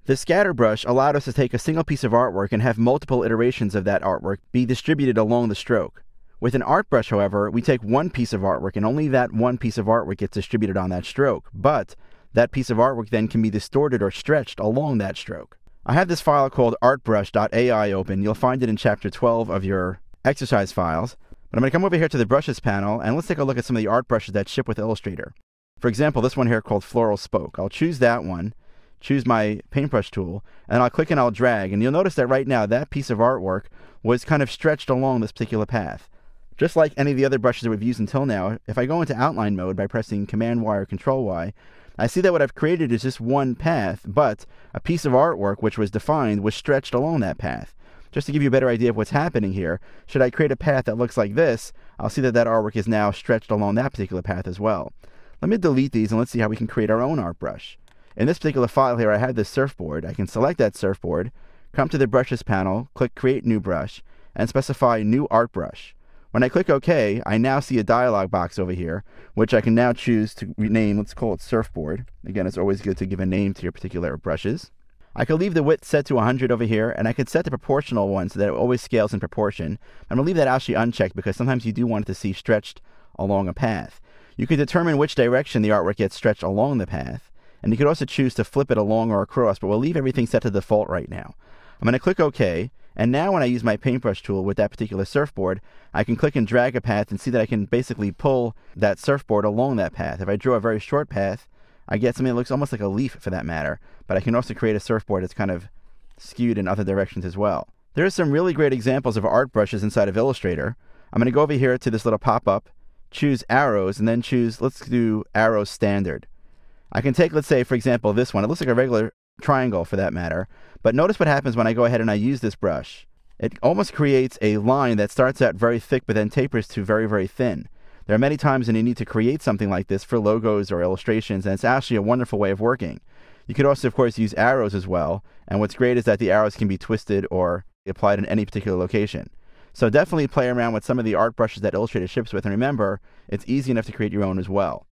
The scatter brush allowed us to take a single piece of artwork and have multiple iterations of that artwork be distributed along the stroke. With an art brush, however, we take one piece of artwork and only that one piece of artwork gets distributed on that stroke, but that piece of artwork then can be distorted or stretched along that stroke. I have this file called artbrush.ai open. You'll find it in chapter 12 of your exercise files. But I'm going to come over here to the brushes panel and let's take a look at some of the art brushes that ship with Illustrator. For example, this one here called Floral Spoke. I'll choose that one, choose my paintbrush tool, and I'll click and I'll drag. And you'll notice that right now that piece of artwork was kind of stretched along this particular path. Just like any of the other brushes that we've used until now, if I go into outline mode by pressing Command-Y or Control-Y, I see that what I've created is just one path, but a piece of artwork which was defined was stretched along that path. Just to give you a better idea of what's happening here, should I create a path that looks like this, I'll see that that artwork is now stretched along that particular path as well. Let me delete these and let's see how we can create our own art brush. In this particular file here, I have this surfboard. I can select that surfboard, come to the Brushes panel, click Create New Brush, and specify New Art Brush. When I click OK, I now see a dialog box over here, which I can now choose to rename. Let's call it Surfboard. Again, it's always good to give a name to your particular brushes. I could leave the width set to 100 over here, and I could set the proportional one so that it always scales in proportion. I'm going to leave that actually unchecked because sometimes you do want it to see stretched along a path. You can determine which direction the artwork gets stretched along the path, and you could also choose to flip it along or across, but we'll leave everything set to default right now. I'm going to click OK, and now when I use my paintbrush tool with that particular surfboard, I can click and drag a path and see that I can basically pull that surfboard along that path. If I draw a very short path, I get something that looks almost like a leaf for that matter, but I can also create a surfboard that's kind of skewed in other directions as well. There are some really great examples of art brushes inside of Illustrator. I'm going to go over here to this little pop-up, choose arrows, and then choose, let's do arrow standard. I can take, let's say, for example, this one. It looks like a regular triangle for that matter, but notice what happens when I go ahead and I use this brush. It almost creates a line that starts out very thick but then tapers to very, very thin. There are many times when you need to create something like this for logos or illustrations, and it's actually a wonderful way of working. You could also, of course, use arrows as well, and what's great is that the arrows can be twisted or applied in any particular location. So definitely play around with some of the art brushes that Illustrator ships with, and remember, it's easy enough to create your own as well.